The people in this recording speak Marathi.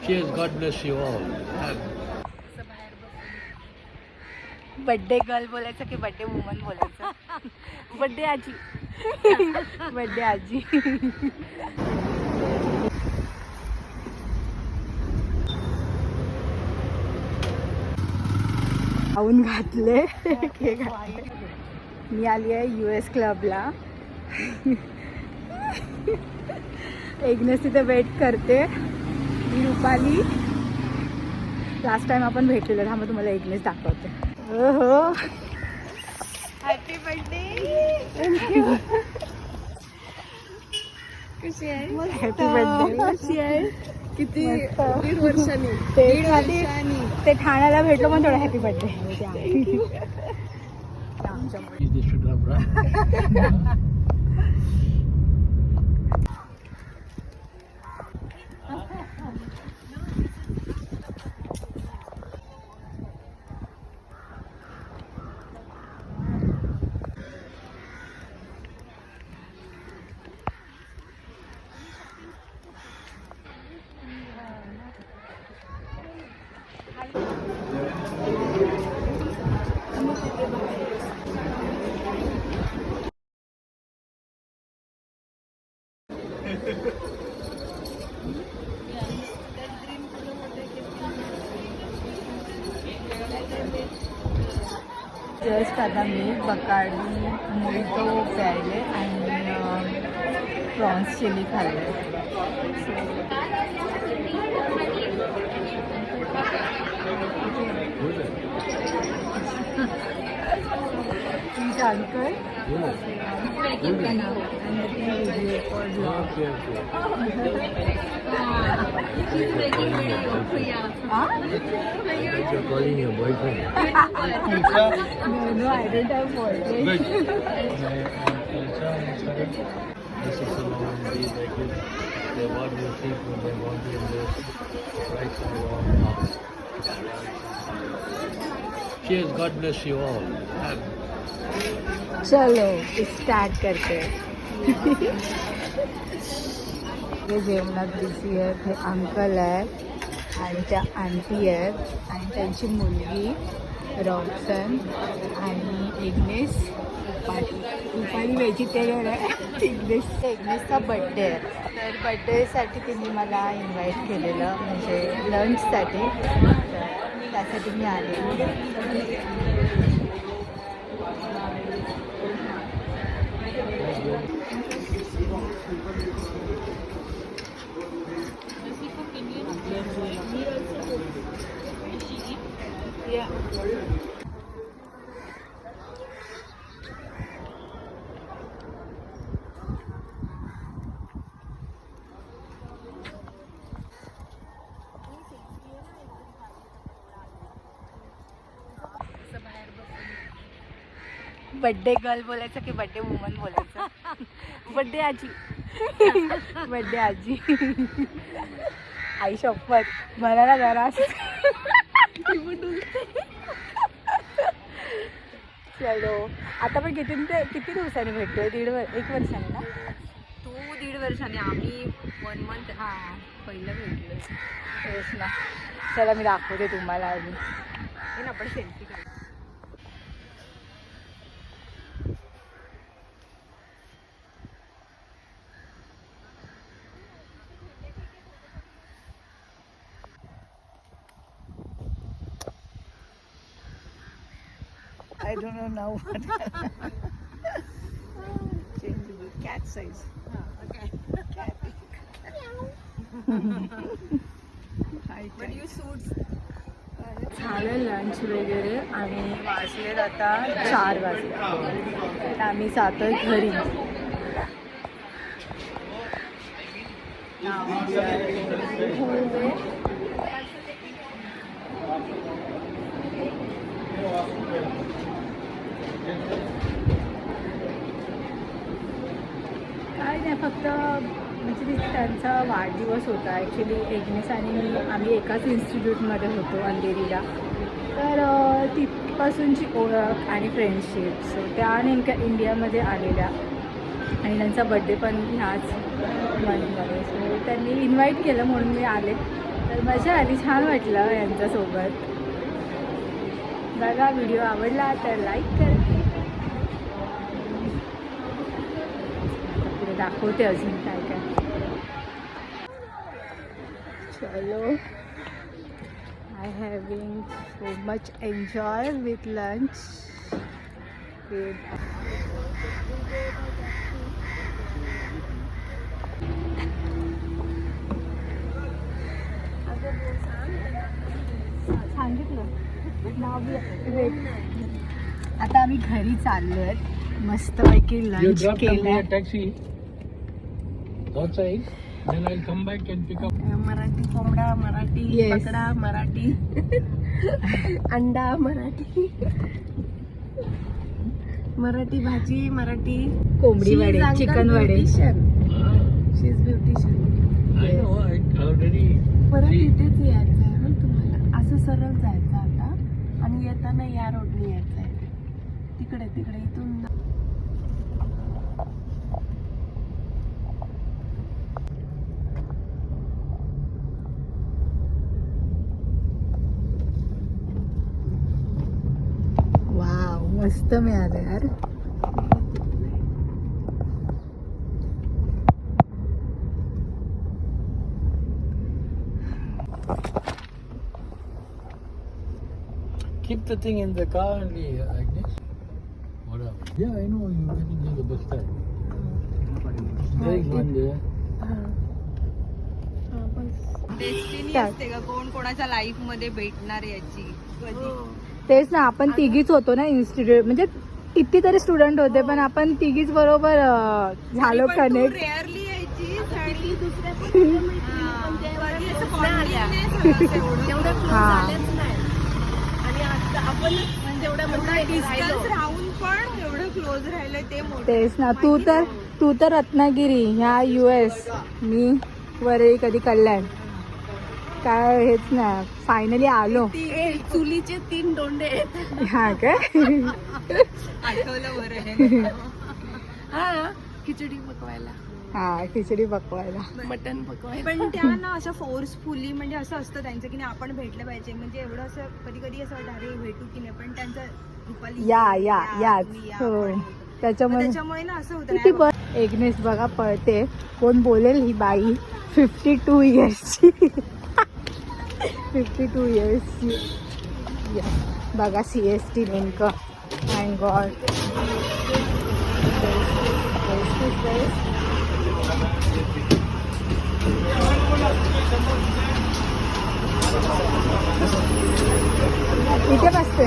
Cheers, God bless you all. Birthday girl बोलायचं की बर्थडे वुमन बोलायचं? बर्थडे आजी. बर्थडे आजी. खाऊन घातले. मी आली आहे US क्लबला. एकनेच तिथे वेट करते. मी रुपाली. लास्ट टाइम आपण भेटलेलो. थांबा तुम्हाला एकनेच दाखवते. हो, हॅपी बर्थडे. थँक्यू. कशी आहे? Happy birthday. कशी आहे? किती दीड वर्षांनी ते ठाण्याला भेटलो पण थोडं हॅपी बर्थडे. जस्ट आता मी बकाडी मोहितो प्यायले आणि प्रॉन्स चिली खाल्ले. Please uncle. You're calling your boyfriend. No, I don't have boyfriend. This is a long day like this. They want to sleep when they want to invest. Right side on now. Cheers, God bless you all. चलो स्टार्ट करते. हे जेवणात बिझी आहेत. हे अंकल आहेत आणि त्या आंटी आहेत आणि त्यांची मुलगी रॉक्सन आणि इग्नेस. रुपाली व्हेजिटेरियन आहे. इग्नेसचा बड्डे आहे. तर बड्डेसाठी तिने मला इन्व्हाइट केलेलं म्हणजे लंचसाठी. त्यासाठी मी आले. बर्थडे गर्ल बोलायचं की बर्थडे वुमन बोलायचं? बर्थडे आजी. बर्थडे आजी. आई शपथ मला जरा. चलो आता पण किती दिवसांनी भेटतोय? 1 वर्षाने ना? तू 1.5 वर्षाने. आम्ही 1 मंथ पहिलं भेटलो. तेच ना. चला मी दाखवते तुम्हाला अजून. हे ना आपण सेल्फी काढू. I don't know now what. Changeable cat size. Okay. Cat. But you suits. झालं लंच वगैरे आणि वाजलेत आता 4 वाजले. तर आम्ही जातोय घरी. काय नाही फक्त म्हणजे त्यांचा वाढदिवस होता. ॲक्च्युली एकनेस आणि मी आम्ही एकाच इन्स्टिट्यूटमध्ये होतो अंधेरीला. तर तिथपासूनची ओळख आणि फ्रेंडशिप. सो त्या नेमक्या इंडियामध्ये आलेल्या आणि त्यांचा बड्डे पण ह्याच मंथमध्ये. सो त्यांनी इन्व्हाइट केलं म्हणून मी आले. तर मजा आली, छान वाटलं यांच्यासोबत. बघा, व्हिडिओ आवडला तर लाईक करा. पुढे दाखवते अजून काय काय. चलो, I having so much enjoy with lunch. सांगितलं आता आम्ही घरी चाललोय. मस्तपैकी You लंच drop me केलं. a taxi outside, then I'll come back and pick up. Marathi कोंबडा, मराठी Yes. पकडा, मराठी अंडा, मराठी मराठी भाजी, मराठी कोंबडी वडे, चिकन वडे. Ah, she is beautician. I know, I already परत see. इथेच यायचं आहे ना तुम्हाला, असं सरळ जायचं आता आणि येताना या रोडने यायचं आहे. तिकडे तिकडे इथून वाव, मस्त मिळालं यार. Keep the thing in the car only, Agnes. Whatever. Yeah, I know you're getting near the bus stand. There is one there. Destiny काय? असते का, कोण कोणाच्या लाईफ मध्ये भेटणार याची कधी. तेच ना, आपण तिघीच होतो ना इन्स्टिट्यूट, म्हणजे कितीतरी स्टुडंट होते पण आपण तिघीच बरोबर झालो कनेक्ट. रेअरली यायची आणि दुसऱ्या कधी असं कॉन्टॅक्ट एवढं हा. आणि आता आपण म्हणजे एवढं डिस्टन्स राहून पण एवढं क्लोज राहिलं ते मोठं. तेच ना, तू तर रत्नागिरी, ह्या US, मी वरळी, कधी कल्याण. काय हेच ना, फायनली आलो. चुलीचे 3 डोंडे आहेत. हा काय. आठवलं बरं. हा, खिचडी पकवायला, हा, खिचडी पकवायला, मटन पकवायला. पण त्या ना असं फोर्सफुली म्हणजे असं असतं त्यांचं की नाही आपण भेटलं पाहिजे, म्हणजे एवढं असं कधी कधी असं वाटतं अरे भेटू की नाही, पण त्यांचं रुपाली याच तुम्ही या, हो. आपण. त्याच्यामुळे ना असं होतं किती एग्नेस बघा पळते. कोण बोलेल ही बाई 52 इयर्सची. 52 इयर्सची. बघा CST नेमकं. Thank God. इथे बसते.